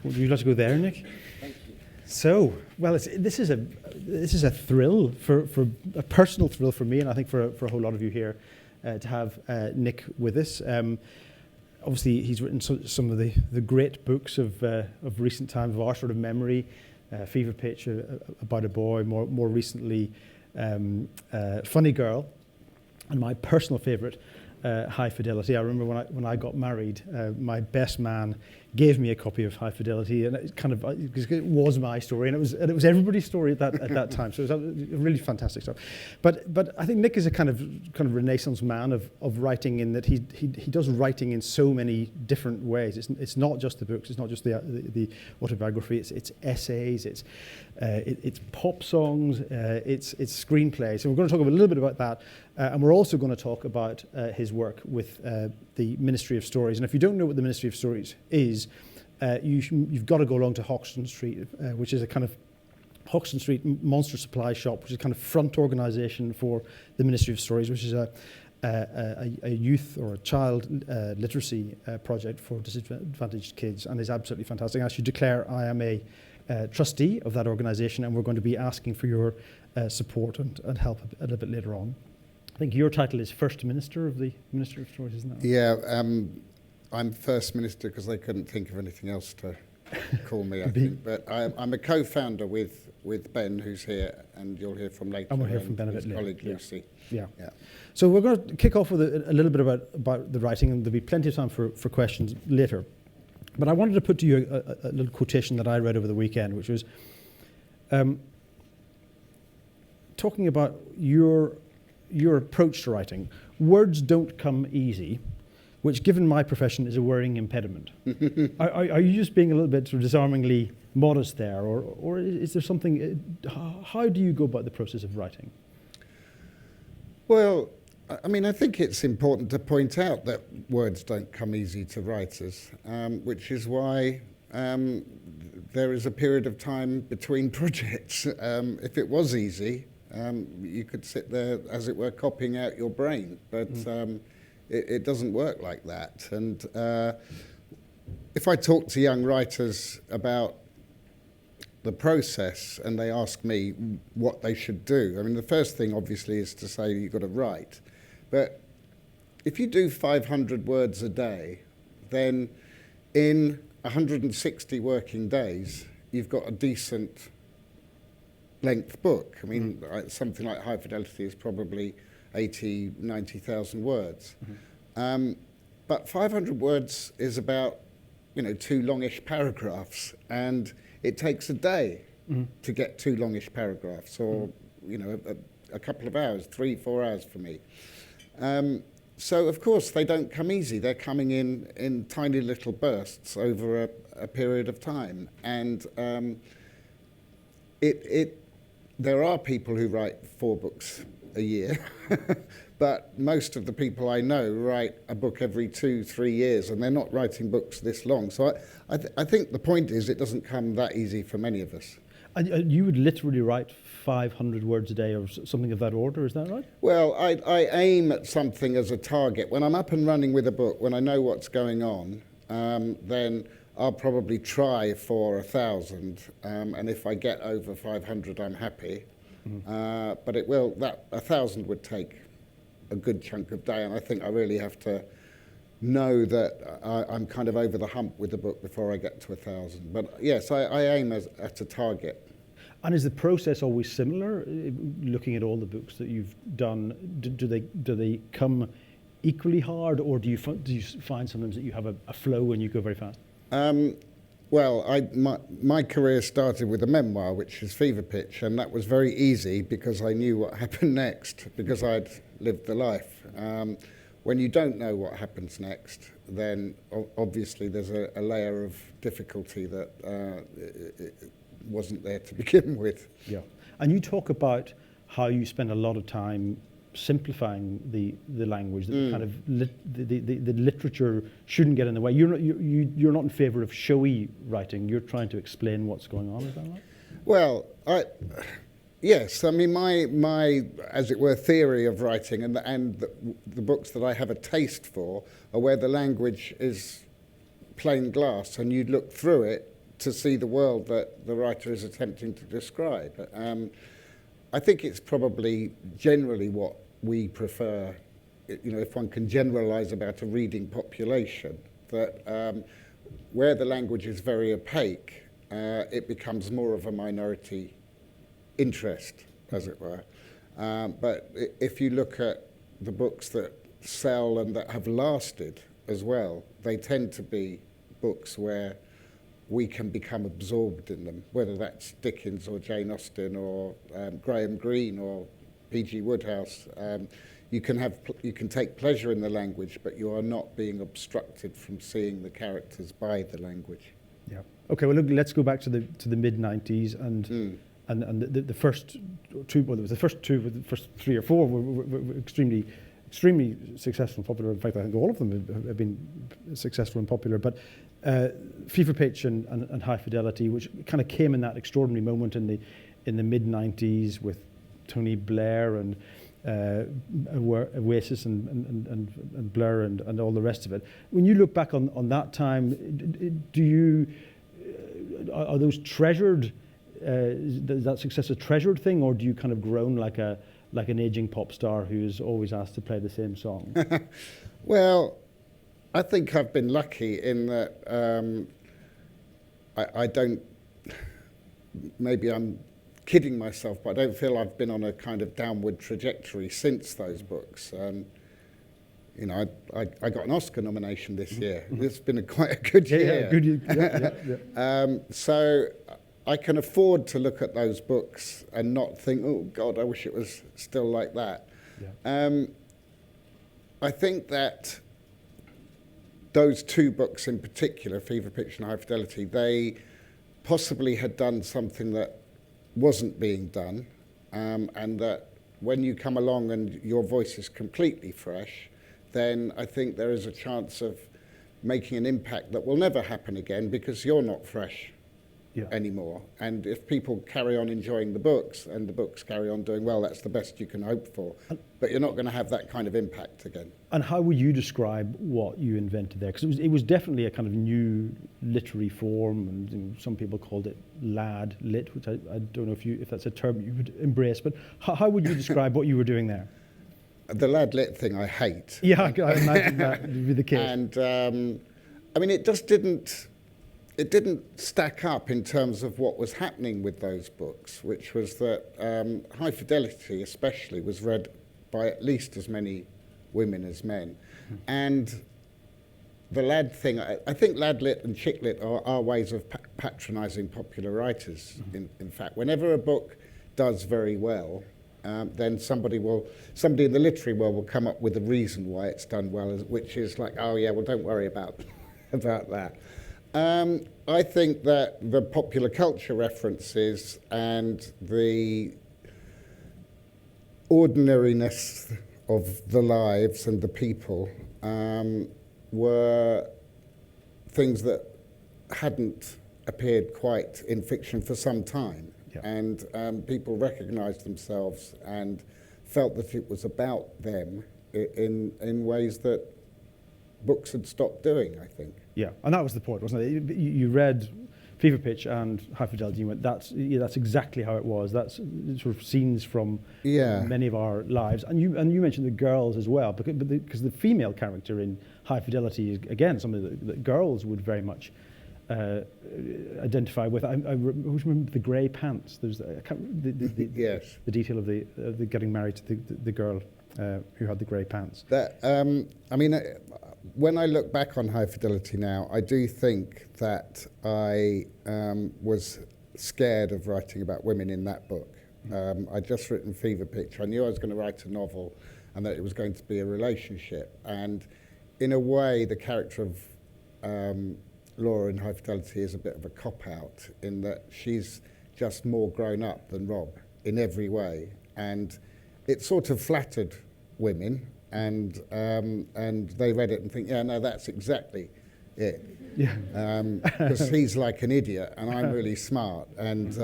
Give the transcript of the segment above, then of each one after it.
Would you like to go there, Nick? Thank you. So, well, this is a thrill, for a personal thrill for me, and I think for a whole lot of you here, to have Nick with us. Obviously, he's written some of the great books of recent times, of our sort of memory. Fever Pitch, About a Boy, more recently, Funny Girl, and my personal favourite, High Fidelity. I remember when I got married, my best man gave me a copy of High Fidelity, and it was my story, and it was everybody's story at that time. So it was a really fantastic stuff. But I think Nick is a kind of Renaissance man of writing, in that he does writing in so many different ways. It's not just the books, it's not just the autobiography. It's essays, it's pop songs, it's screenplays. So we're going to talk a little bit about that, and we're also going to talk about his work with the Ministry of Stories. And if you don't know what the Ministry of Stories is, you've got to go along to Hoxton Street, which is a kind of Hoxton Street Monster Supply Shop, which is a kind of front organisation for the Ministry of Stories, which is a youth or a child literacy project for disadvantaged kids, and is absolutely fantastic. I should declare I am a trustee of that organisation, and we're going to be asking for your support and help a little bit later on. I think your title is First Minister of the Ministry of Stories, isn't that right? Yeah, I'm First Minister because they couldn't think of anything else to call me, I think. But I'm a co-founder with Ben, who's here, and you'll hear from later. And we'll hear from Ben a his bit later. colleague Lucy. Yeah. So we're going to kick off with a little bit about the writing, and there'll be plenty of time for questions later. But I wanted to put to you a little quotation that I read over the weekend, which was talking about your approach to writing. Words don't come easy, which, given my profession, is a worrying impediment. Are you just being a little bit sort of disarmingly modest there, or is there something? How do you go about the process of writing? Well, I mean, I think it's important to point out that words don't come easy to writers, which is why there is a period of time between projects. If it was easy, you could sit there, as it were, copying out your brain, but it doesn't work like that. And if I talk to young writers about the process and they ask me what they should do, I mean, the first thing obviously is to say you've got to write. But if you do 500 words a day, then in 160 working days, you've got a decent length book. I mean, something like High Fidelity is probably 80, 90,000 words. But 500 words is about, 2 longish paragraphs, and it takes a day to get 2 longish paragraphs, or, a couple of hours, 3-4 hours for me. So, of course, they don't come easy. They're coming in tiny little bursts over a period of time. And there are people who write 4 books a year, but most of the people I know write a book every 2-3 years, and they're not writing books this long. So I think the point is it doesn't come that easy for many of us. And you would literally write 500 words a day or something of that order, is that right? Well, I aim at something as a target. When I'm up and running with a book, when I know what's going on, then I'll probably try for 1,000, and if I get over 500, I'm happy. But that 1,000 would take a good chunk of day, and I think I really have to know that I'm kind of over the hump with the book before I get to 1,000. But yes, I aim at a target. And is the process always similar? Looking at all the books that you've done, do they come equally hard, or do you find sometimes that you have a flow and you go very fast? Well, my career started with a memoir, which is Fever Pitch, and that was very easy because I knew what happened next, because I'd lived the life. When you don't know what happens next, then obviously there's a layer of difficulty that it wasn't there to begin with. Yeah, and you talk about how you spend a lot of time simplifying the language, that kind of the literature shouldn't get in the way. You're not in favour of showy writing. You're trying to explain what's going on. Is that right? Well, yes. I mean, my as it were theory of writing and the books that I have a taste for are where the language is plain glass and you look through it to see the world that the writer is attempting to describe. I think it's probably generally what we prefer, if one can generalize about a reading population, that where the language is very opaque, it becomes more of a minority interest, as it were. But if you look at the books that sell and that have lasted as well, they tend to be books where we can become absorbed in them, whether that's Dickens or Jane Austen or Graham Greene or P.G. Wodehouse. You can take pleasure in the language, but you are not being obstructed from seeing the characters by the language. Yeah. Okay. Well, look, let's go back to the mid-90s and the first two. Well, there was the first two, but the first three or four were extremely successful and popular. In fact, I think all of them have been successful and popular. But Fever Pitch and High Fidelity, which kind of came in that extraordinary moment in the mid-90s with Tony Blair and Oasis and Blur and all the rest of it. When you look back on that time, are those treasured? Is that success a treasured thing, or do you kind of groan like an aging pop star who's always asked to play the same song? Well, I think I've been lucky in that I don't, maybe I'm kidding myself, but I don't feel I've been on a kind of downward trajectory since those books. I got an Oscar nomination this year. It's been quite a good year. Yeah, good year. So I can afford to look at those books and not think, oh God, I wish it was still like that. Yeah. I think that those two books in particular, Fever Pitch and High Fidelity, they possibly had done something that wasn't being done, and that when you come along and your voice is completely fresh, then I think there is a chance of making an impact that will never happen again because you're not fresh anymore. And if people carry on enjoying the books and the books carry on doing well, that's the best you can hope for. But you're not going to have that kind of impact again. And how would you describe what you invented there? Because it was definitely a kind of new literary form, and some people called it lad lit, which I don't know if that's a term you would embrace. But how would you describe what you were doing there? The lad lit thing I hate. Yeah, I imagine that would be the case. And I mean, it just didn't stack up in terms of what was happening with those books, which was that High Fidelity especially was read by at least as many women as men. And the lad thing, I think lad lit and chick lit are ways of patronising popular writers. In fact, whenever a book does very well, then somebody in the literary world will come up with a reason why it's done well, which is like, oh yeah, well don't worry about that. I think that the popular culture references and the ordinariness of the lives and the people were things that hadn't appeared quite in fiction for some time. Yeah. And people recognised themselves and felt that it was about them in ways that books had stopped doing, I think. Yeah, and that was the point, wasn't it? You read Fever Pitch and High Fidelity, you went, that's exactly how it was. That's sort of scenes from many of our lives. And you mentioned the girls as well, because the female character in High Fidelity is, again, something that girls would very much identify with. I remember the grey pants. There's the detail of the getting married to the girl who had the grey pants. When I look back on High Fidelity now, I do think that I was scared of writing about women in that book. I'd just written Fever Pitch. I knew I was going to write a novel and that it was going to be a relationship. And in a way, the character of Laura in High Fidelity is a bit of a cop-out in that she's just more grown up than Rob in every way. And it sort of flattered women. And they read it and think, yeah, no, that's exactly it. Yeah. Because he's like an idiot and I'm really smart. And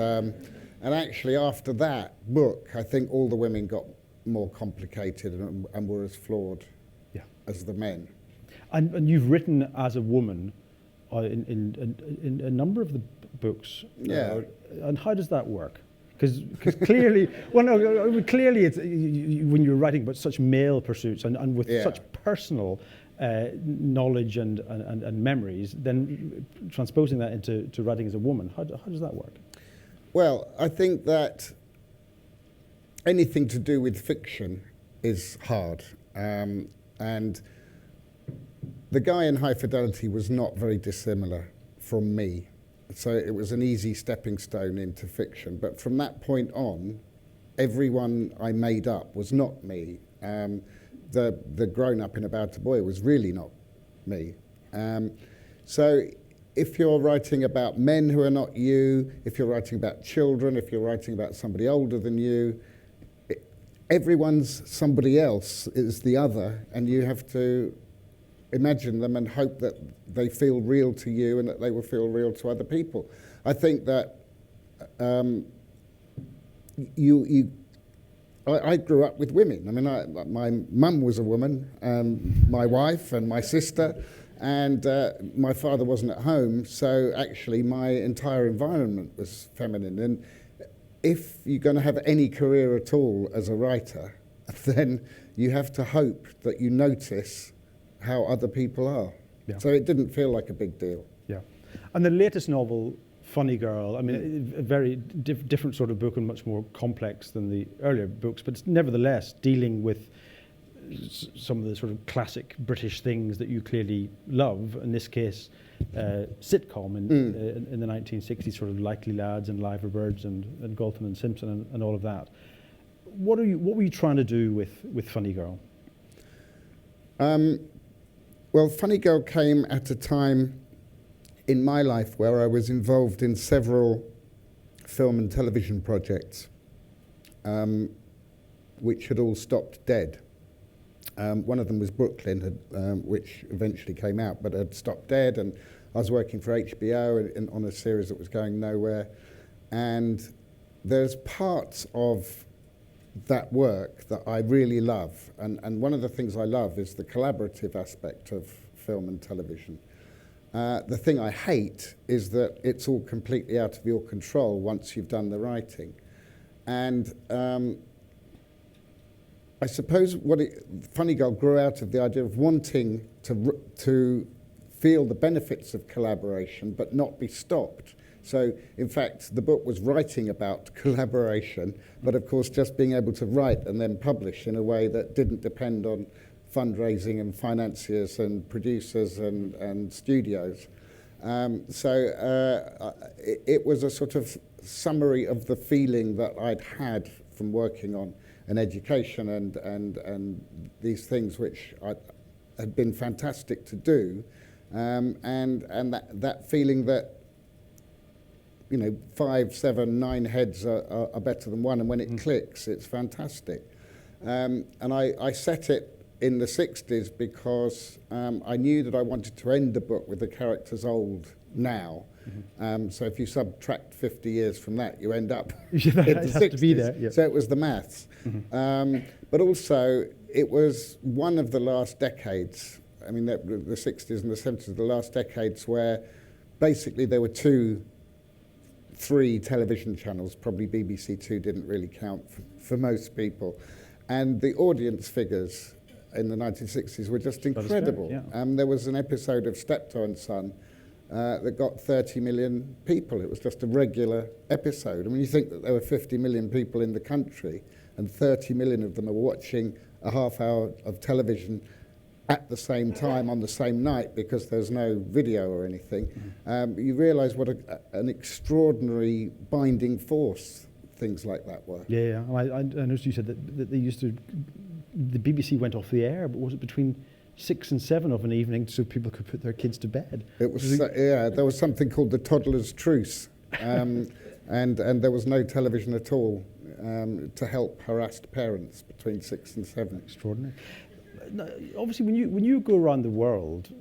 actually after that book, I think all the women got more complicated and were as flawed as the men. And you've written as a woman in a number of the books. Yeah. And how does that work? Because clearly, well, no, clearly it's, when you're writing about such male pursuits and with such personal knowledge and memories, then transposing that into writing as a woman, how does that work? Well, I think that anything to do with fiction is hard. And the guy in High Fidelity was not very dissimilar from me. So it was an easy stepping stone into fiction. But from that point on, everyone I made up was not me. The grown-up in About a Boy was really not me. So if you're writing about men who are not you, if you're writing about children, if you're writing about somebody older than you, everyone's somebody else is the other, and you have to imagine them and hope that they feel real to you and that they will feel real to other people. I think that I grew up with women. I mean, my mum was a woman, my wife and my sister, and my father wasn't at home, so actually my entire environment was feminine. And if you're going to have any career at all as a writer, then you have to hope that you notice how other people are. Yeah. So it didn't feel like a big deal. Yeah. And the latest novel, Funny Girl, I mean, a very different sort of book and much more complex than the earlier books, but it's nevertheless dealing with some of the sort of classic British things that you clearly love, in this case, sitcom in the 1960s, sort of Likely Lads and Liver Birds and Galton and Simpson and all of that. What were you trying to do with Funny Girl? Well, Funny Girl came at a time in my life where I was involved in several film and television projects, which had all stopped dead. One of them was Brooklyn, which eventually came out, but had stopped dead, and I was working for HBO on a series that was going nowhere. And there's parts of that work that I really love, and one of the things I love is the collaborative aspect of film and television. The thing I hate is that it's all completely out of your control once you've done the writing. And I suppose Funny Girl grew out of the idea of wanting to feel the benefits of collaboration but not be stopped. So, in fact, the book was writing about collaboration, but of course just being able to write and then publish in a way that didn't depend on fundraising and financiers and producers and studios. It was a sort of summary of the feeling that I'd had from working on an education and these things which had been fantastic to do, and that feeling that, you know, 5, 7, 9 heads are better than one, and when it clicks, it's fantastic. And I set it in the 60s because I knew that I wanted to end the book with the characters old now. So if you subtract 50 years from that, you end up in the 60s. To be there, yeah. So it was the maths. But also, it was one of the last decades, I mean, the 60s and the 70s, the last decades where basically there were 2, 3 television channels, probably BBC Two didn't really count for most people. And the audience figures in the 1960s were just incredible. Yeah. There was an episode of Steptoe and Son that got 30 million people. It was just a regular episode. I mean, you think that there were 50 million people in the country and 30 million of them are watching a half hour of television at the same time on the same night because there's no video or anything. You realise what an extraordinary binding force things like that were. Yeah. I noticed you said that they used to, the BBC went off the air, but was it between 6 and 7 of an evening so people could put their kids to bed? It was, there was something called the Toddler's Truce, and there was no television at all to help harassed parents between 6 and 7. Extraordinary. Now, obviously, when you go around the world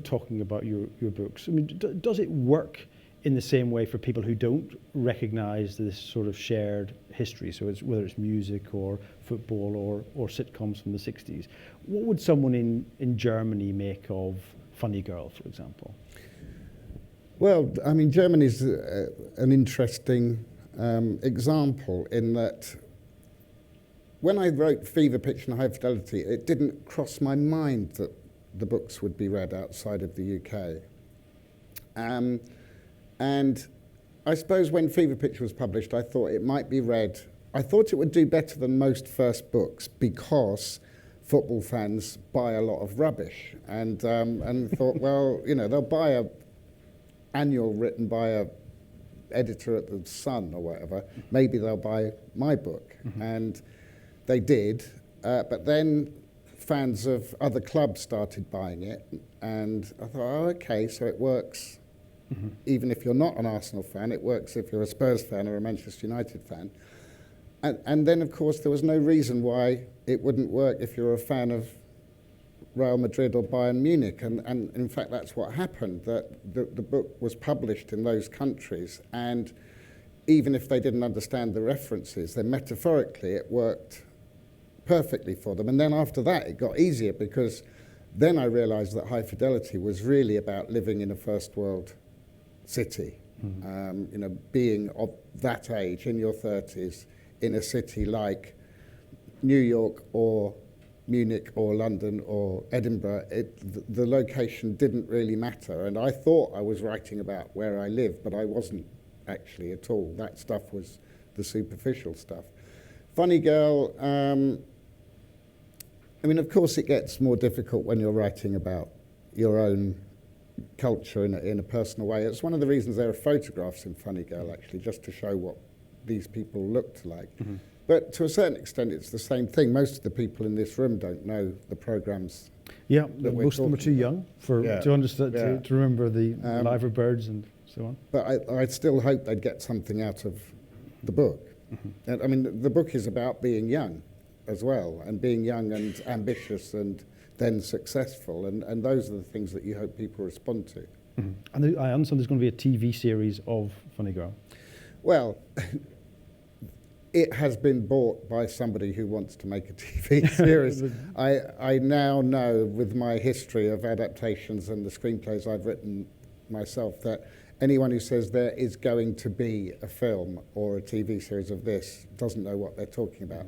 talking about your books, I mean, does it work in the same way for people who don't recognise this sort of shared history? So whether it's music or football or sitcoms from the 60s. What would someone in Germany make of Funny Girl, for example? Well, I mean, Germany's an interesting example in that when I wrote Fever Pitch and High Fidelity, it didn't cross my mind that the books would be read outside of the UK. And I suppose when Fever Pitch was published, I thought it might be read. I thought it would do better than most first books because football fans buy a lot of rubbish, and thought, well, you know, they'll buy a annual written by a editor at the Sun or whatever. Maybe they'll buy my book, and they did. But then fans of other clubs started buying it, and I thought, oh, okay, so it works. Even if you're not an Arsenal fan, it works if you're a Spurs fan or a Manchester United fan. And then, of course, there was no reason why it wouldn't work if you're a fan of Real Madrid or Bayern Munich. And in fact, that's what happened, that the book was published in those countries. And even if they didn't understand the references, then metaphorically it worked perfectly for them. And then after that, it got easier because then I realized that High Fidelity was really about living in a first world city, you know, being of that age, in your 30s, in a city like New York or Munich or London or Edinburgh. The location didn't really matter, and I thought I was writing about where I live, but I wasn't actually at all. That stuff was the superficial stuff. Funny Girl, I mean, of course it gets more difficult when you're writing about your own culture in a personal way. It's one of the reasons there are photographs in Funny Girl, actually, just to show what these people looked like. But to a certain extent, it's the same thing. Most of the people in this room don't know the programs. Yeah, most of them are too young to understand, to remember the Live of Birds and so on. But I still hope they'd get something out of the book. And, I mean, the book is about being young as well, and being young and ambitious and then successful, and those are the things that you hope people respond to. And I understand there's going to be a TV series of Funny Girl. Well, it has been bought by somebody who wants to make a TV series. I now know, with my history of adaptations and the screenplays I've written myself, that anyone who says there is going to be a film or a TV series of this doesn't know what they're talking about.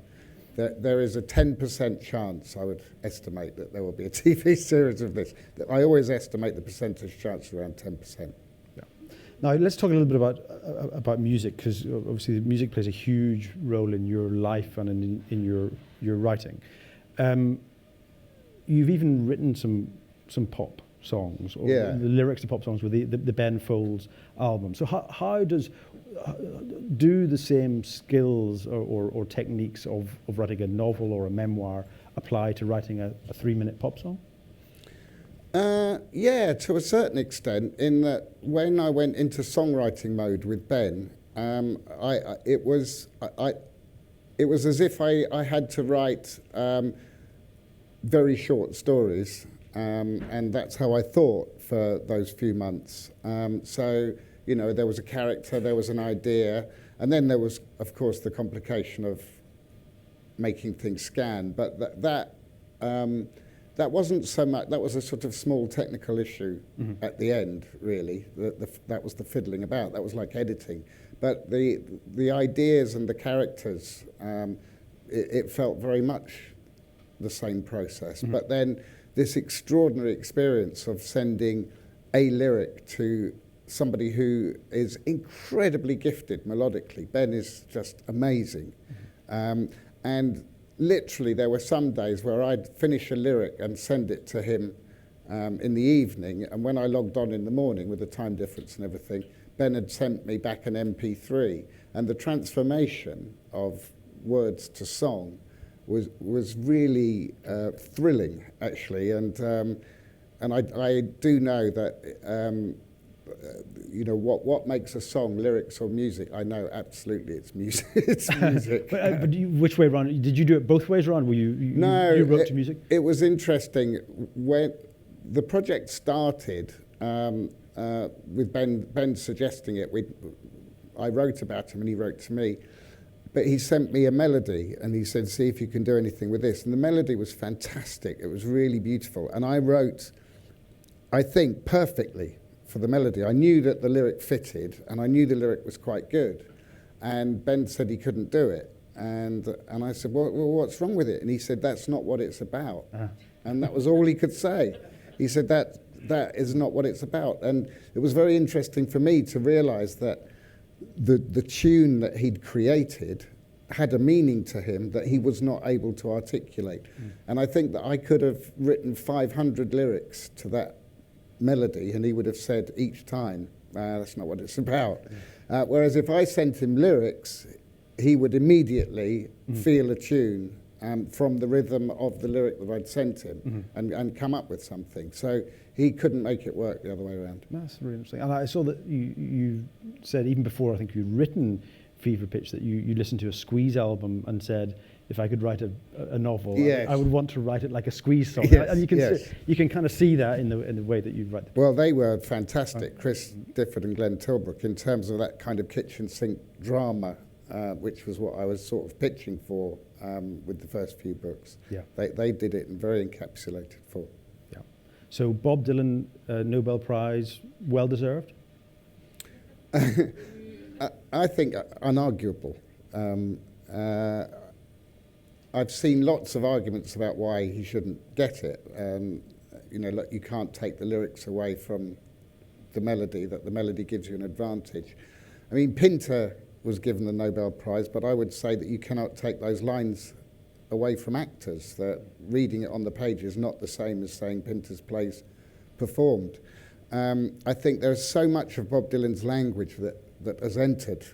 There is a 10% chance, I would estimate, that there will be a TV series of this. I always estimate the percentage chance around 10%. Yeah. Now, let's talk a little bit about music, because obviously music plays a huge role in your life and in your writing. You've even written some pop songs, or the lyrics to pop songs with the Ben Folds album. So how do the same skills or techniques of writing a novel or a memoir apply to writing a 3-minute pop song? Yeah, to a certain extent, in that when I went into songwriting mode with Ben, it was as if I had to write very short stories, and that's how I thought for those few months. So, you know, there was a character, there was an idea, and then there was, of course, the complication of making things scan. But that wasn't so much. That was a sort of small technical issue at the end, really. That was the fiddling about. That was like editing. But the ideas and the characters, it felt very much the same process. But then this extraordinary experience of sending a lyric to somebody who is incredibly gifted melodically. Ben is just amazing. And literally there were some days where I'd finish a lyric and send it to him in the evening, and when I logged on in the morning with the time difference and everything, Ben had sent me back an MP3, and the transformation of words to song was really thrilling, actually, and I do know that you know what makes a song, lyrics or music. I know absolutely it's music. It's music. but which way around? Did you do it both ways around? No, you wrote to music? It was interesting when the project started. With Ben suggesting it, I wrote about him and he wrote to me. But he sent me a melody and he said, see if you can do anything with this. And the melody was fantastic. It was really beautiful. And I wrote, I think, perfectly for the melody. I knew that the lyric fitted, and I knew the lyric was quite good. And Ben said he couldn't do it. And I said, well, what's wrong with it? And he said, that's not what it's about. And that was all he could say. He said, that is not what it's about. And it was very interesting for me to realize that the tune that he'd created had a meaning to him that he was not able to articulate. And I think that I could have written 500 lyrics to that melody, and he would have said each time, that's not what it's about. Whereas if I sent him lyrics, he would immediately feel a tune from the rhythm of the lyric that I'd sent him and come up with something. So he couldn't make it work the other way around. That's really interesting. And I saw that you said, even before I think you'd written Fever Pitch, that you listened to a Squeeze album and said, if I could write a novel, yes. I would want to write it like a Squeeze song. Yes, And you can yes. you can kind of see that in the way that you write. Well, they were fantastic, Chris Difford and Glenn Tilbrook, in terms of that kind of kitchen sink drama, which was what I was sort of pitching for with the first few books. Yeah. They did it in very encapsulated form. Yeah. So Bob Dylan, Nobel Prize, well deserved? I think unarguable. I've seen lots of arguments about why he shouldn't get it. Look, you can't take the lyrics away from the melody, that the melody gives you an advantage. I mean, Pinter was given the Nobel Prize, but I would say that you cannot take those lines away from actors, that reading it on the page is not the same as saying Pinter's plays performed. I think there's so much of Bob Dylan's language that has entered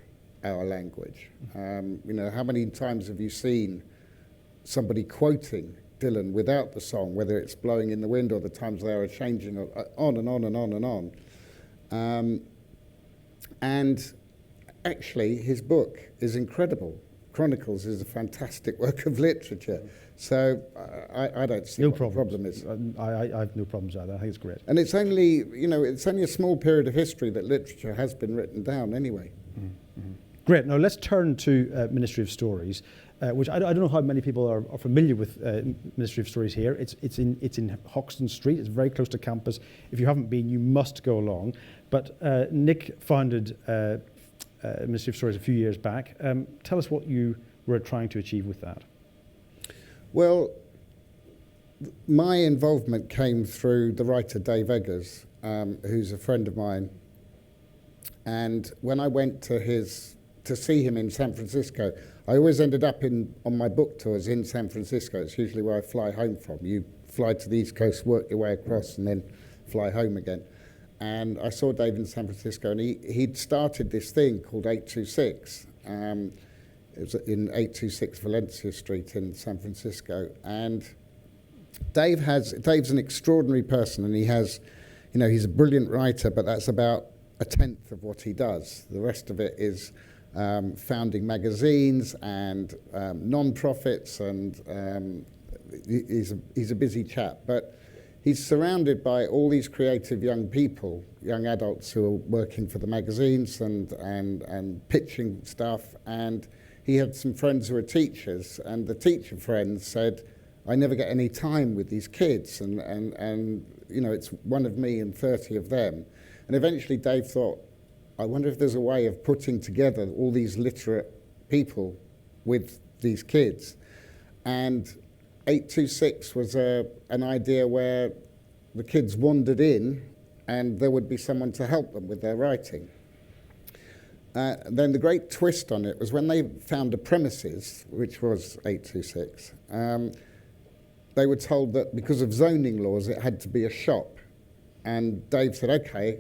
our language. How many times have you seen somebody quoting Dylan without the song, whether it's Blowing in the Wind or the times they are changing, on and on and on and on. And actually, his book is incredible. Chronicles is a fantastic work of literature. So I don't see what the problem is. I have no problems either. I think it's great. And it's only, it's only a small period of history that literature has been written down anyway. Mm-hmm. Great. Now let's turn to Ministry of Stories, which I don't know how many people are familiar with Ministry of Stories here. It's in Hoxton Street. It's very close to campus. If you haven't been, you must go along. But Nick founded Ministry of Stories a few years back. Tell us what you were trying to achieve with that. Well, my involvement came through the writer Dave Eggers, who's a friend of mine. And when I went to see him in San Francisco, I always ended up on my book tours in San Francisco. It's usually where I fly home from. You fly to the East Coast, work your way across, and then fly home again. And I saw Dave in San Francisco, and he'd started this thing called 826. It was in 826 Valencia Street in San Francisco. And Dave's an extraordinary person, and he's a brilliant writer, but that's about a tenth of what he does. The rest of it is founding magazines and non-profits, and he's a busy chap. But he's surrounded by all these creative young people, young adults who are working for the magazines and pitching stuff. And he had some friends who were teachers, and the teacher friends said, I never get any time with these kids, and it's one of me and 30 of them. And eventually Dave thought, I wonder if there's a way of putting together all these literate people with these kids. And 826 was an idea where the kids wandered in and there would be someone to help them with their writing. Then the great twist on it was when they found a premises, which was 826, they were told that because of zoning laws it had to be a shop. And Dave said, okay,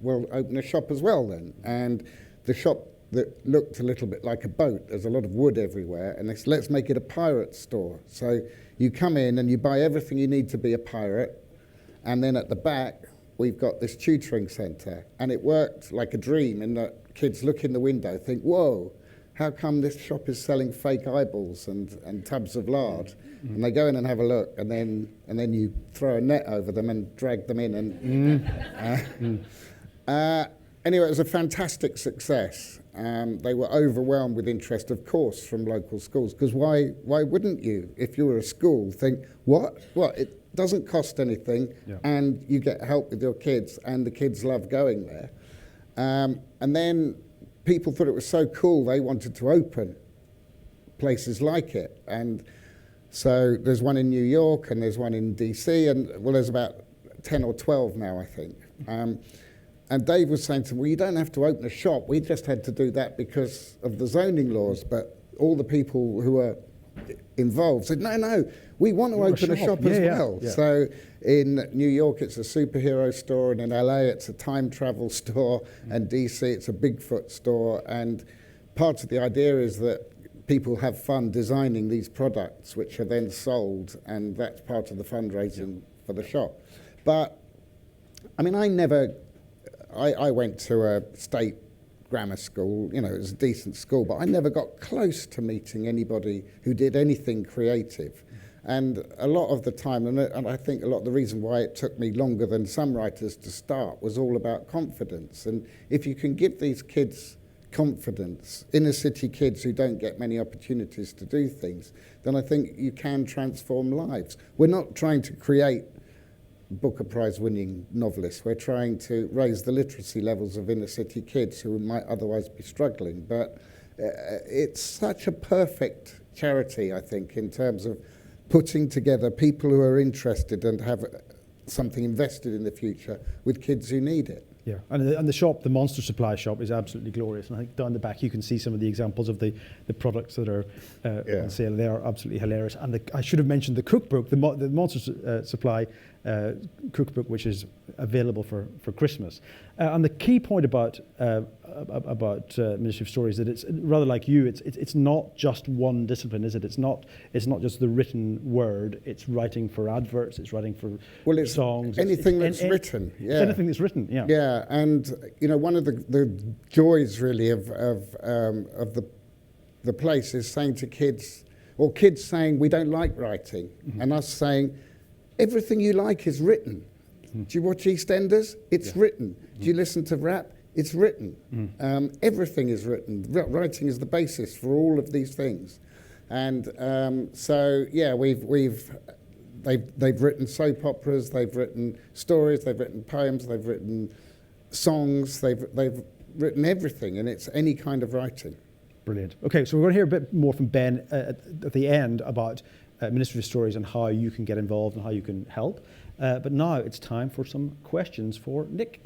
we'll open a shop as well then. And the shop that looked a little bit like a boat, there's a lot of wood everywhere, and they said, let's make it a pirate store. So you come in and you buy everything you need to be a pirate, and then at the back we've got this tutoring centre. And it worked like a dream in that kids look in the window, think, whoa, how come this shop is selling fake eyeballs and tubs of lard? Mm-hmm. And they go in and have a look, and then you throw a net over them and drag them in. And anyway, it was a fantastic success. They were overwhelmed with interest, of course, from local schools, because why wouldn't you, if you were a school, think, what? doesn't cost anything, and you get help with your kids, and the kids love going there. And then people thought it was so cool, they wanted to open places like it. And so there's one in New York, and there's one in DC, and well, there's about 10 or 12 now, I think. And Dave was saying to me, well, you don't have to open a shop. We just had to do that because of the zoning laws. But all the people who are involved said, no, we want to open a shop as well. Yeah. So in New York, it's a superhero store, and in LA, it's a time travel store, and DC, it's a Bigfoot store. And part of the idea is that people have fun designing these products, which are then sold, and that's part of the fundraising for the shop. But, I mean, I went to a state grammar school, it was a decent school, but I never got close to meeting anybody who did anything creative. And a lot of the time, and I think a lot of the reason why it took me longer than some writers to start was all about confidence. And if you can give these kids confidence, inner city kids who don't get many opportunities to do things, then I think you can transform lives. We're not trying to create Booker Prize winning novelists. We're trying to raise the literacy levels of inner city kids who might otherwise be struggling. But it's such a perfect charity, I think, in terms of putting together people who are interested and have something invested in the future with kids who need it. Yeah, and the shop, the Monster Supply shop, is absolutely glorious. And I think down the back you can see some of the examples of the products that are on sale. They are absolutely hilarious. And I should have mentioned the cookbook, the Monster Supply cookbook, which is available for Christmas. And the key point about Ministry of Stories, that it's rather like you. It's not just one discipline, is it? It's not just the written word. It's writing for adverts. It's writing for songs. Anything that's written. Yeah. It's anything that's written. Yeah. Yeah, and one of the joys really of the place is saying to kids, or kids saying we don't like writing, and us saying everything you like is written. Do you watch EastEnders? It's written. Do you listen to rap? It's written. Everything is written. Writing is the basis for all of these things, and so yeah, they've written soap operas, they've written stories, they've written poems, they've written songs, they've written everything, and it's any kind of writing. Brilliant. Okay, so we're going to hear a bit more from Ben at the end about Ministry of Stories and how you can get involved and how you can help. But now it's time for some questions for Nick.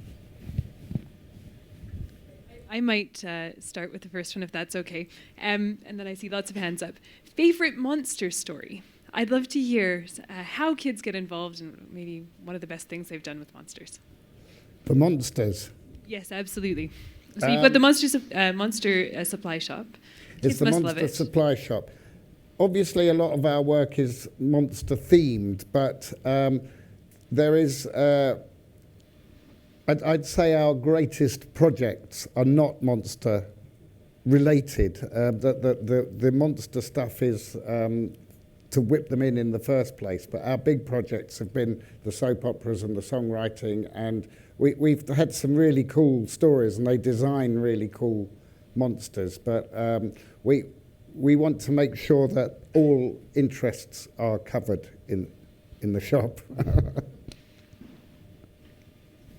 I might start with the first one, if that's okay. And then I see lots of hands up. Favorite monster story? I'd love to hear how kids get involved and maybe one of the best things they've done with monsters. For monsters? Yes, absolutely. So you've got the Monster Supply Shop. Kids it's the must Monster love it. Supply Shop. Obviously, a lot of our work is monster themed, but there is, I'd say our greatest projects are not monster related. The monster stuff is to whip them in the first place, but our big projects have been the soap operas and the songwriting, and we've had some really cool stories, and they design really cool monsters, but we want to make sure that all interests are covered in the shop.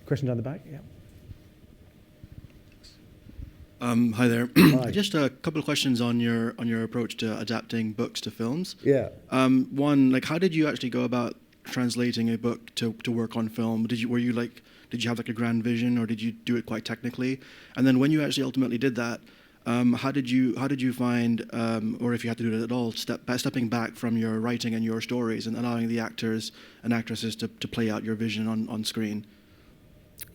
Question down the back, yeah. Hi there. Hi. Just a couple of questions on your approach to adapting books to films. Yeah. One, how did you actually go about translating a book to work on film? Did you have a grand vision, or did you do it quite technically? And then when you actually ultimately did that, how did you find, or if you had to do it at all, stepping back from your writing and your stories and allowing the actors and actresses to play out your vision on screen?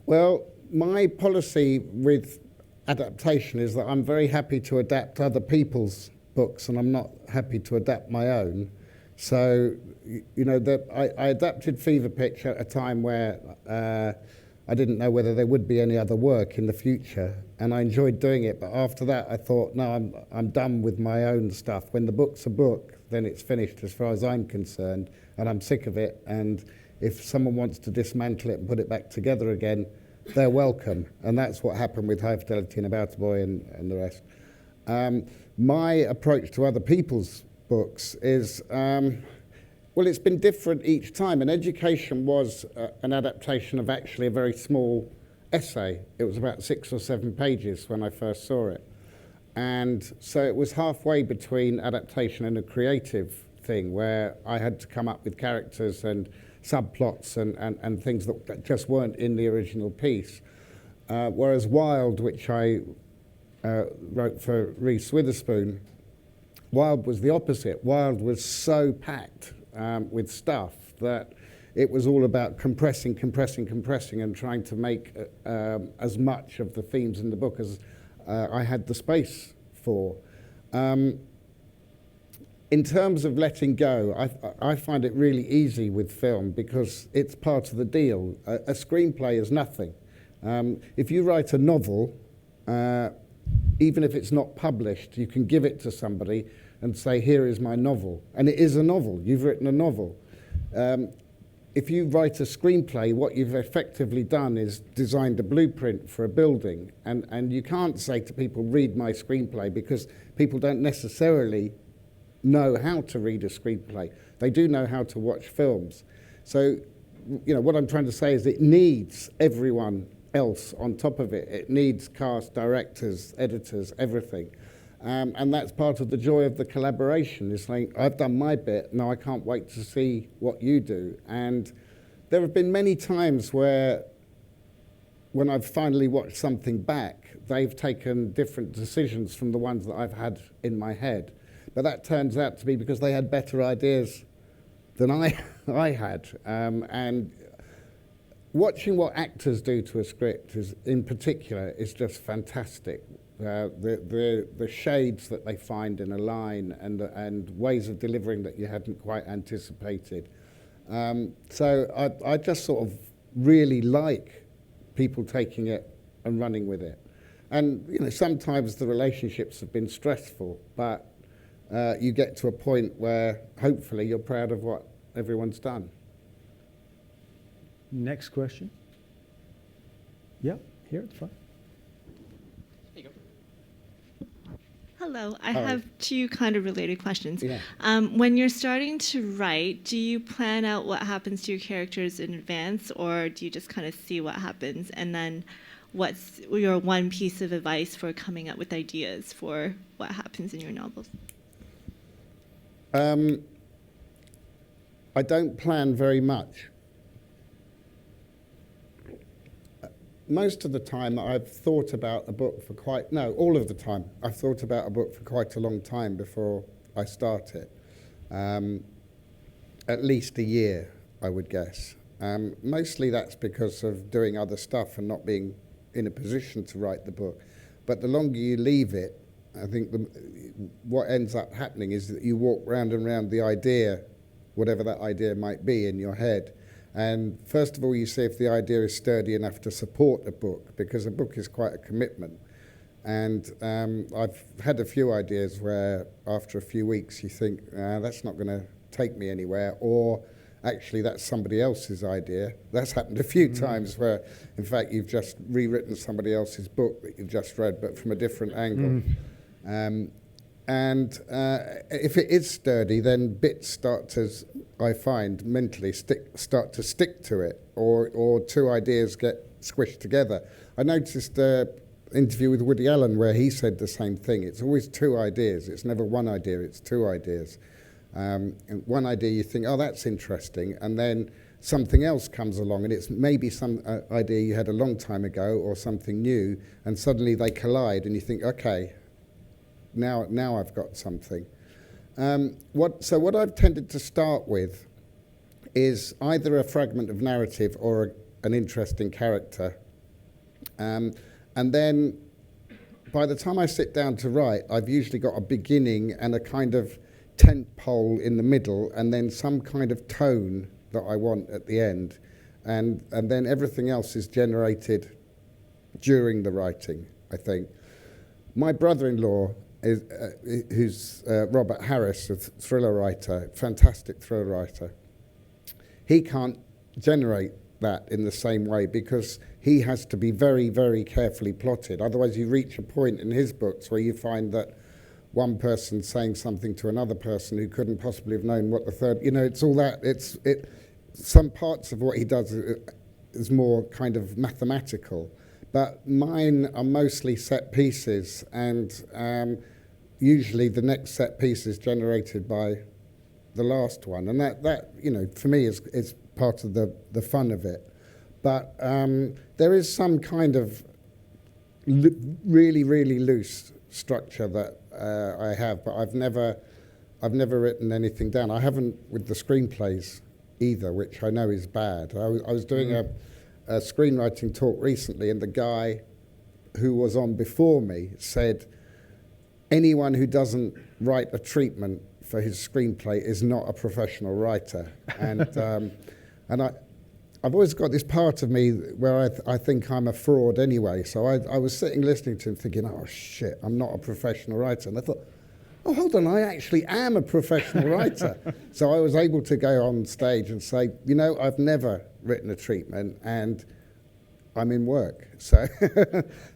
Well, my policy with adaptation is that I'm very happy to adapt other people's books, and I'm not happy to adapt my own. So, I adapted Fever Pitch at a time where I didn't know whether there would be any other work in the future, and I enjoyed doing it. But after that, I thought, no, I'm done with my own stuff. When the book's a book, then it's finished as far as I'm concerned, and I'm sick of it. And if someone wants to dismantle it and put it back together again, they're welcome. And that's what happened with High Fidelity and About a Boy and the rest. My approach to other people's books is, Well, it's been different each time, and Education was an adaptation of actually a very small essay. It was about 6 or 7 pages when I first saw it. And so it was halfway between adaptation and a creative thing where I had to come up with characters and subplots and things that just weren't in the original piece. Whereas Wild, which I wrote for Reese Witherspoon, Wild was the opposite. Wild was so packed with stuff that it was all about compressing, and trying to make as much of the themes in the book as I had the space for. In terms of letting go, I find it really easy with film because it's part of the deal. A screenplay is nothing. If you write a novel, even if it's not published, you can give it to somebody and say, here is my novel. And it is a novel. You've written a novel. If you write a screenplay, what you've effectively done is designed a blueprint for a building. And you can't say to people, read my screenplay, because people don't necessarily know how to read a screenplay. They do know how to watch films. So, you know, what I'm trying to say is it needs everyone else on top of it. It needs cast, directors, editors, everything. And that's part of the joy of the collaboration. It's like, I've done my bit, now I can't wait to see what you do. And there have been many times where, when I've finally watched something back, they've taken different decisions from the ones that I've had in my head. But that turns out to be because they had better ideas than I had. And watching what actors do to a script, in particular, is just fantastic. The shades that they find in a line and ways of delivering that you hadn't quite anticipated. So I just sort of really like people taking it and running with it. And you know, sometimes the relationships have been stressful, but you get to a point where hopefully you're proud of what everyone's done. Next question. Yeah, here, it's fine. Hello, I have 2 kind of related questions. Yeah. When you're starting to write, do you plan out what happens to your characters in advance, or do you just kind of see what happens? And then what's your one piece of advice for coming up with ideas for what happens in your novels? I don't plan very much. Most of the time I've thought about a book for all of the time. I've thought about a book for quite a long time before I start it. At least a year, I would guess. Mostly that's because of doing other stuff and not being in a position to write the book. But the longer you leave it, I think what ends up happening is that you walk round and round the idea, whatever that idea might be in your head. And first of all, you see if the idea is sturdy enough to support a book, because a book is quite a commitment. And I've had a few ideas where after a few weeks you think, that's not going to take me anywhere, or actually that's somebody else's idea. That's happened a few times where, in fact, you've just rewritten somebody else's book that you've just read, but from a different angle. And if it is sturdy, then bits start to, I find, mentally start to stick to it, or 2 ideas get squished together. I noticed an interview with Woody Allen where he said the same thing. It's always 2 ideas. It's never one idea, it's 2 ideas. And one idea you think, oh, that's interesting, and then something else comes along, and it's maybe some idea you had a long time ago or something new, and suddenly they collide, and you think, okay, now I've got something. So what I've tended to start with is either a fragment of narrative or an interesting character. And then by the time I sit down to write, I've usually got a beginning and a kind of tent pole in the middle, and then some kind of tone that I want at the end. And then everything else is generated during the writing, I think. My brother-in-law, who's Robert Harris, a thriller writer, fantastic thriller writer, he can't generate that in the same way because he has to be very, very carefully plotted. Otherwise you reach a point in his books where you find that one person saying something to another person who couldn't possibly have known what the third, it's all that. Some parts of what he does is more kind of mathematical, but mine are mostly set pieces, and usually the next set piece is generated by the last one, and that for me is part of the fun of it. But there is some kind of really, really loose structure that I have, but I've never written anything down. I haven't with the screenplays either, which I know is bad. I was doing a screenwriting talk recently, and the guy who was on before me said, anyone who doesn't write a treatment for his screenplay is not a professional writer. And I've always got this part of me where I think I'm a fraud anyway. So I was sitting listening to him thinking, oh shit, I'm not a professional writer. And I thought, oh, hold on, I actually am a professional writer. So I was able to go on stage and say, I've never written a treatment and I'm in work. So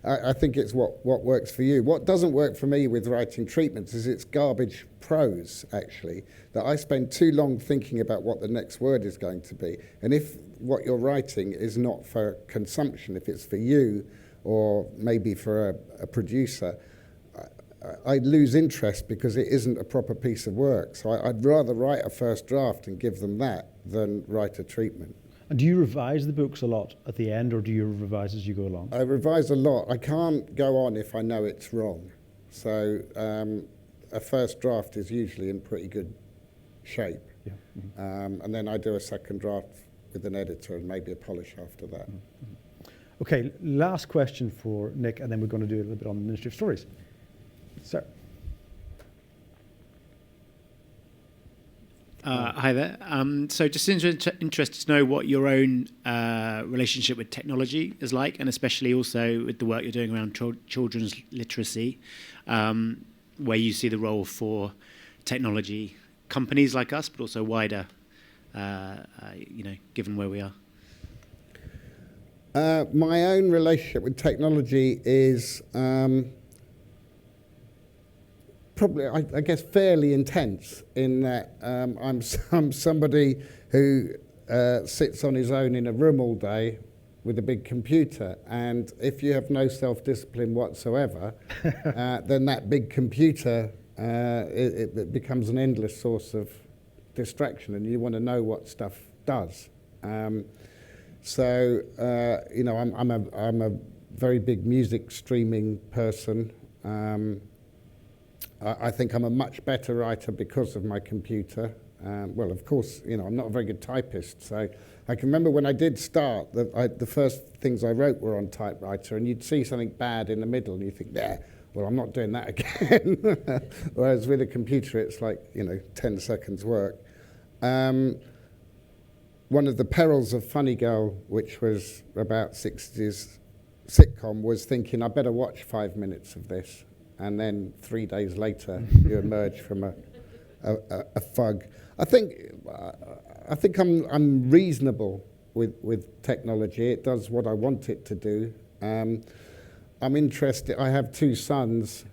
I think it's what works for you. What doesn't work for me with writing treatments is it's garbage prose, actually, that I spend too long thinking about what the next word is going to be. And if what you're writing is not for consumption, if it's for you or maybe for a producer, I lose interest because it isn't a proper piece of work. So I'd rather write a first draft and give them that than write a treatment. And do you revise the books a lot at the end, or do you revise as you go along? I revise a lot. I can't go on if I know it's wrong. So a first draft is usually in pretty good shape. Yeah. Mm-hmm. And then I do a second draft with an editor and maybe a polish after that. Mm-hmm. Okay, last question for Nick, and then we're going to do a little bit on the Ministry of Stories. Sir. Hi there. So just interested to know what your own relationship with technology is like, and especially also with the work you're doing around children's literacy, where you see the role for technology companies like us, but also wider, given where we are. My own relationship with technology is probably, I guess, fairly intense in that I'm somebody who sits on his own in a room all day with a big computer, and if you have no self-discipline whatsoever, then that big computer, it becomes an endless source of distraction, and you want to know what stuff does. So I'm a very big music streaming person. I think I'm a much better writer because of my computer. Well, of course, I'm not a very good typist. So I can remember when I did start, the first things I wrote were on typewriter, and you'd see something bad in the middle, and you think, well, I'm not doing that again. Whereas with a computer, it's like, 10 seconds work. One of the perils of Funny Girl, which was about 60s sitcom, was thinking, I better watch 5 minutes of this. And then 3 days later, you emerge from a fug. I think I'm reasonable with technology. It does what I want it to do. I'm interested. I have two sons,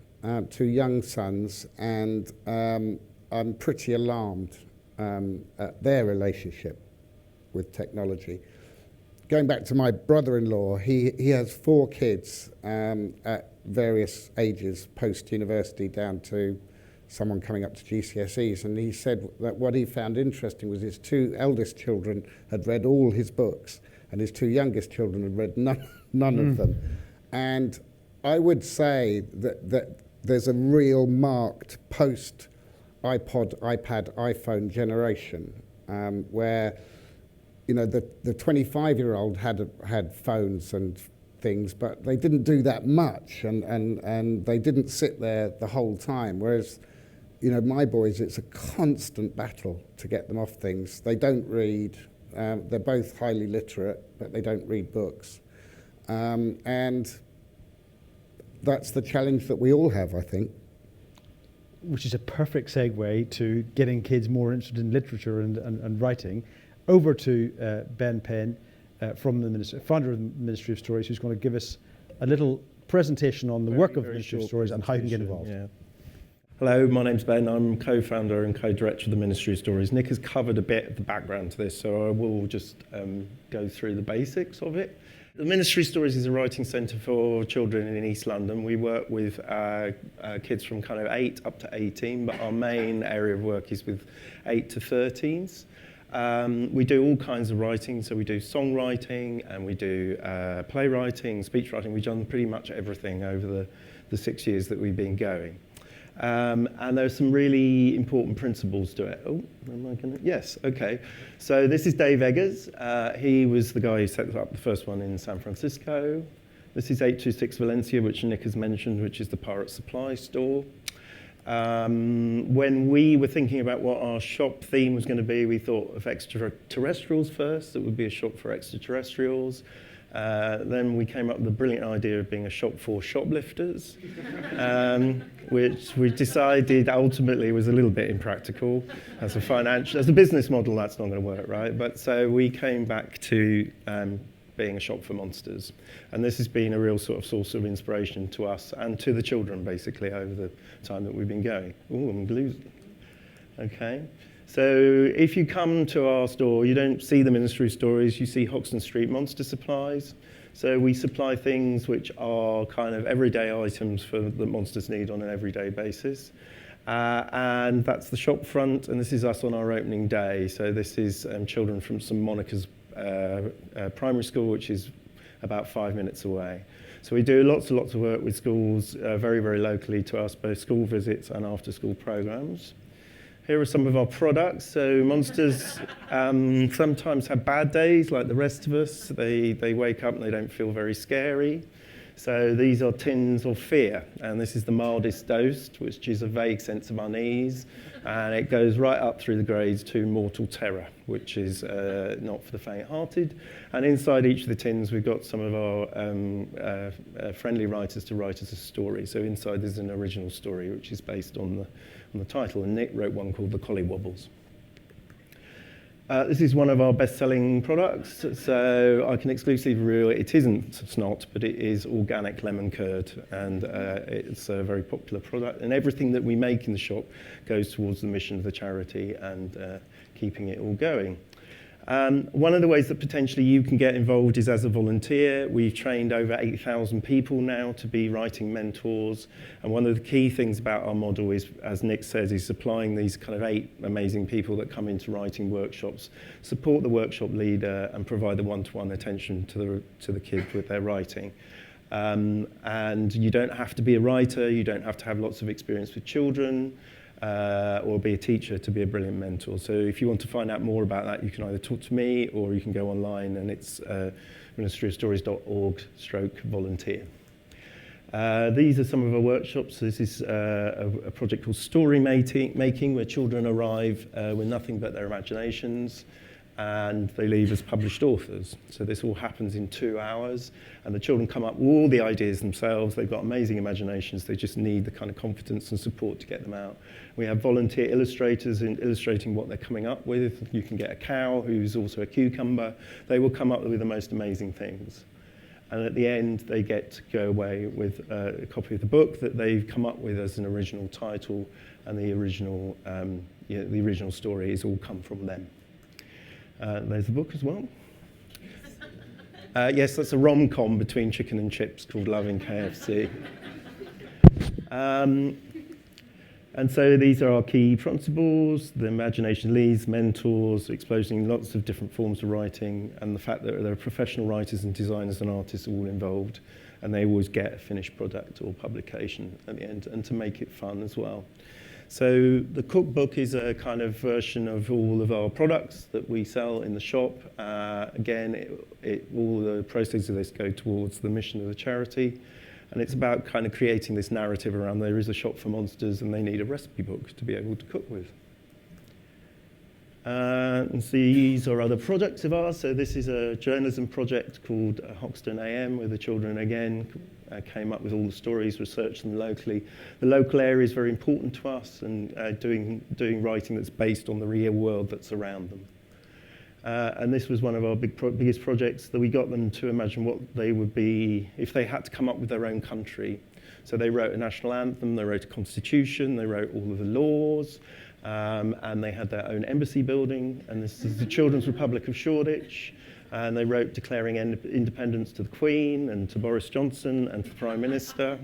two young sons, and I'm pretty alarmed at their relationship with technology. Going back to my brother-in-law, he has 4 kids at various ages, post-university down to someone coming up to GCSEs, and he said that what he found interesting was his 2 eldest children had read all his books, and his 2 youngest children had read none of them. And I would say that there's a real marked post-iPod, iPad, iPhone generation where the 25-year-old had phones and things, but they didn't do that much, and they didn't sit there the whole time. Whereas, my boys, it's a constant battle to get them off things. They don't read. They're both highly literate, but they don't read books. And that's the challenge that we all have, I think. Which is a perfect segue to getting kids more interested in literature and writing. Over to Ben Payne, from the founder of the Ministry of Stories, who's going to give us a little presentation on the work of the Ministry of Stories and how you can get involved. Yeah. Hello, my name's Ben. I'm co-founder and co-director of the Ministry of Stories. Nick has covered a bit of the background to this, so I will just go through the basics of it. The Ministry of Stories is a writing centre for children in East London. We work with kids from kind of 8 up to 18, but our main area of work is with 8 to 13s. We do all kinds of writing, so we do songwriting and we do playwriting, speech writing. We've done pretty much everything over the 6 years that we've been going. And there's some really important principles to it. Oh, am I going to? Yes, okay. So this is Dave Eggers. He was the guy who set up the first one in San Francisco. This is 826 Valencia, which Nick has mentioned, which is the Pirate Supply store. When we were thinking about what our shop theme was going to be, we thought of extraterrestrials first. It would be a shop for extraterrestrials. Then we came up with the brilliant idea of being a shop for shoplifters, which we decided ultimately was a little bit impractical. As a business model, that's not going to work, right? But so we came back to being a shop for monsters. And this has been a real sort of source of inspiration to us and to the children, basically, over the time that we've been going. Oh, I'm losing. Okay. So if you come to our store, you don't see the Ministry of Stories, you see Hoxton Street Monster Supplies. So we supply things which are kind of everyday items for the monsters need on an everyday basis. And that's the shop front, and this is us on our opening day. So this is children from St Monica's primary school, which is about 5 minutes away. So we do lots and lots of work with schools very, very locally to us, both school visits and after-school programs. Here are some of our products. So monsters sometimes have bad days, like the rest of us. They wake up and they don't feel very scary. So these are tins of fear, and this is the mildest dose, which is a vague sense of unease, and it goes right up through the grades to mortal terror, which is not for the faint-hearted. And inside each of the tins, we've got some of our friendly writers to write us a story. So inside there's an original story, which is based on the title, and Nick wrote one called The Collie Wobbles. This is one of our best-selling products, so I can exclusively reveal it isn't snot, but it is organic lemon curd, and it's a very popular product. And everything that we make in the shop goes towards the mission of the charity and keeping it all going. One of the ways that potentially you can get involved is as a volunteer. We've trained over 8,000 people now to be writing mentors. And one of the key things about our model is, as Nick says, is supplying these kind of 8 amazing people that come into writing workshops, support the workshop leader, and provide the one-to-one attention to the kids with their writing. And you don't have to be a writer. You don't have to have lots of experience with children. Or be a teacher to be a brilliant mentor. So if you want to find out more about that, you can either talk to me or you can go online, and it's ministryofstories.org/volunteer. These are some of our workshops. This is a project called Story Making, where children arrive with nothing but their imaginations, and they leave as published authors. So this all happens in 2 hours, and the children come up with all the ideas themselves. They've got amazing imaginations. They just need the kind of confidence and support to get them out. We have volunteer illustrators in illustrating what they're coming up with. You can get a cow who's also a cucumber. They will come up with the most amazing things. And at the end, they get to go away with a copy of the book that they've come up with as an original title, and the original story has all come from them. There's the book as well. Yes, that's a rom-com between chicken and chips called Love in KFC. And so these are our key principles: the imagination leads, mentors, exposing lots of different forms of writing, and the fact that there are professional writers and designers and artists all involved, and they always get a finished product or publication at the end, and to make it fun as well. So the cookbook is a kind of version of all of our products that we sell in the shop. Again, all the proceeds of this go towards the mission of the charity. And it's about kind of creating this narrative around there is a shop for monsters and they need a recipe book to be able to cook with. And so these are other projects of ours. So this is a journalism project called Hoxton AM, where the children, again, came up with all the stories, researched them locally. The local area is very important to us, and doing writing that's based on the real world that's around them. And this was one of our biggest projects, that we got them to imagine what they would be if they had to come up with their own country. So they wrote a national anthem, they wrote a constitution, they wrote all of the laws, and they had their own embassy building, and this is the Children's Republic of Shoreditch, and they wrote declaring independence to the Queen and to Boris Johnson and to the Prime Minister,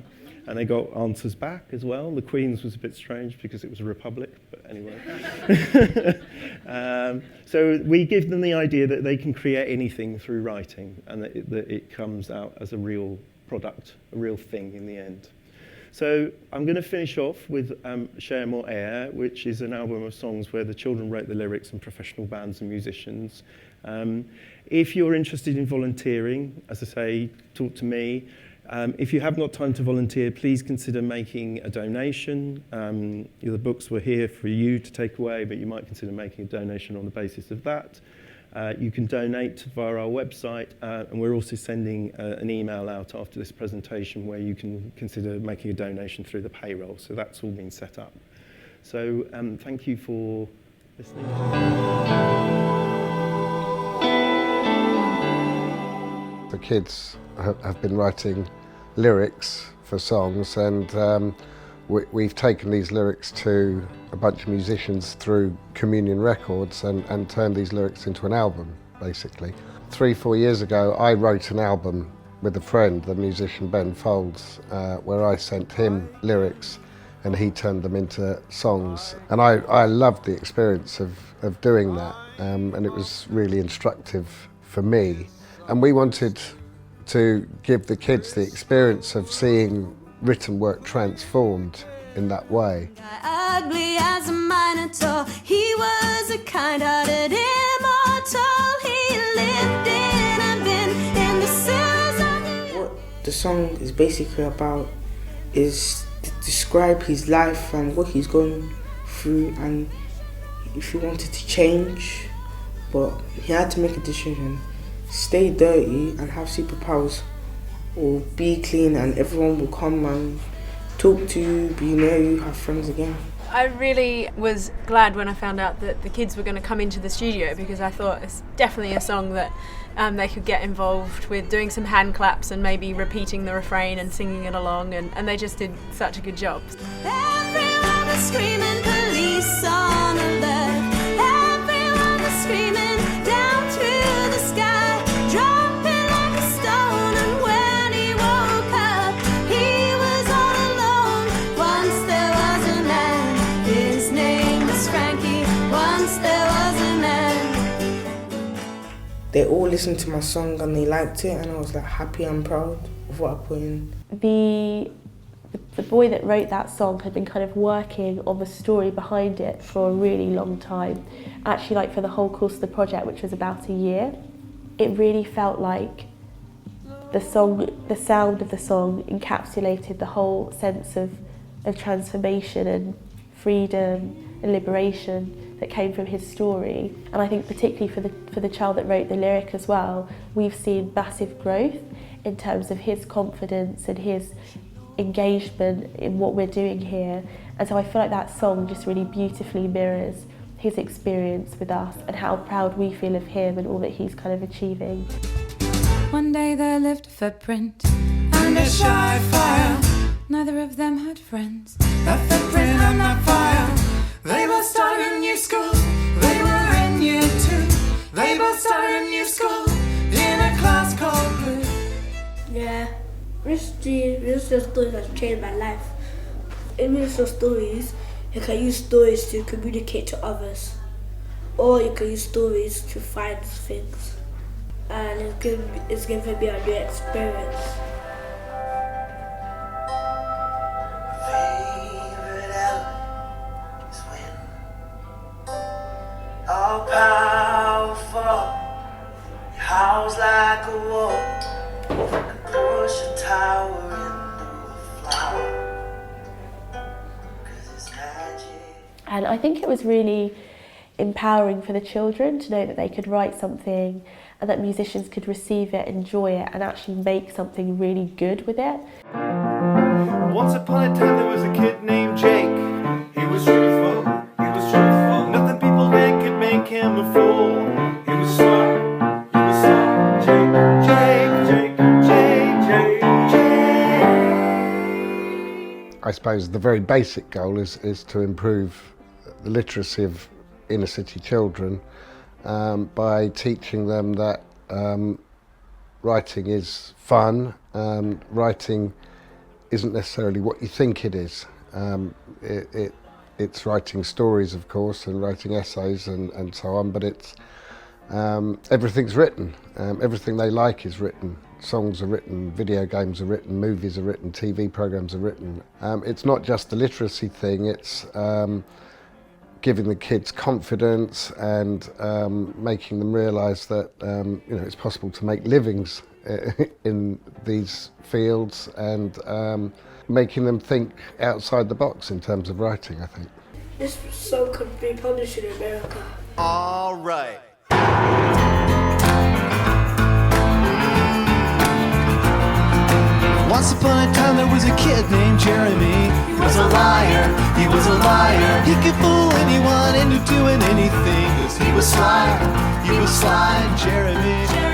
and they got answers back as well. The Queen's was a bit strange because it was a republic, but anyway. So we give them the idea that they can create anything through writing, and that it comes out as a real product, a real thing in the end. So I'm going to finish off with Share More Air, which is an album of songs where the children wrote the lyrics and professional bands and musicians. If you're interested in volunteering, as I say, talk to me. If you have got time to volunteer, please consider making a donation. The books were here for you to take away, but you might consider making a donation on the basis of that. You can donate via our website, and we're also sending an email out after this presentation where you can consider making a donation through the payroll. So that's all been set up. So thank you for listening. The kids have been writing lyrics for songs, and we've taken these lyrics to a bunch of musicians through Communion Records and turned these lyrics into an album, basically. 3-4 years ago, I wrote an album with a friend, the musician Ben Folds, where I sent him lyrics and he turned them into songs. And I loved the experience of doing that, and it was really instructive for me. And we wanted to give the kids the experience of seeing written work transformed in that way. Ugly as a minotaur, he was a kind-hearted immortal. He lived in a bin in the sewers of New York. What the song is basically about is to describe his life and what he's going through, and if he wanted to change, but he had to make a decision. Stay dirty and have superpowers, or be clean and everyone will come and talk to you, be near you, have friends again. I really was glad when I found out that the kids were going to come into the studio, because I thought it's definitely a song that they could get involved with, doing some hand claps and maybe repeating the refrain and singing it along, and they just did such a good job. Everyone was screaming, police on alert. Everyone was screaming down through the sky, dropping like a stone. And when he woke up, he was all alone. Once there was a man, his name was Frankie. Once there was a man. They all listened to my song and they liked it, and I was like happy and proud of what I put in. The boy that wrote that song had been kind of working on the story behind it for a really long time. Actually, like for the whole course of the project, which was about a year. It really felt like the sound of the song encapsulated the whole sense of transformation and freedom and liberation that came from his story. And I think particularly for the child that wrote the lyric as well, we've seen massive growth in terms of his confidence and his engagement in what we're doing here. And so I feel like that song just really beautifully mirrors his experience with us and how proud we feel of him and all that he's kind of achieving. One day there lived a footprint and a shy fire. Neither of them had friends. A footprint and a fire. They both started a new school. They were in year 2. They both started a new school in a class called Blue. Yeah, musical stories has changed my life. In musical stories, you can use stories to communicate to others, or you can use stories to find things, and it's given me a new experience. Favorite element is wind. All powerful, your house like a wall. Push a tower into a flower, 'cause it's magic. And I think it was really empowering for the children to know that they could write something and that musicians could receive it, enjoy it, and actually make something really good with it. Once upon a time there was a kid named Jake. He was truthful, he was truthful. Nothing people did could make him a fool. He was smart, he was smart. Jake, Jake, Jake, Jake, Jake, Jake. I suppose the very basic goal is to improve the literacy of inner city children by teaching them that writing is fun. Writing isn't necessarily what you think it is. It's writing stories, of course, and writing essays and so on, but it's everything's written. Everything they like is written. Songs are written, video games are written, movies are written, TV programs are written. It's not just the literacy thing, it's giving the kids confidence and making them realise that it's possible to make livings in these fields, and making them think outside the box in terms of writing, I think. This song could be published in America. All right. Once upon a time there was a kid named Jeremy. He was a liar, he was a liar. He could fool anyone into doing anything, 'cause he was sly, Jeremy.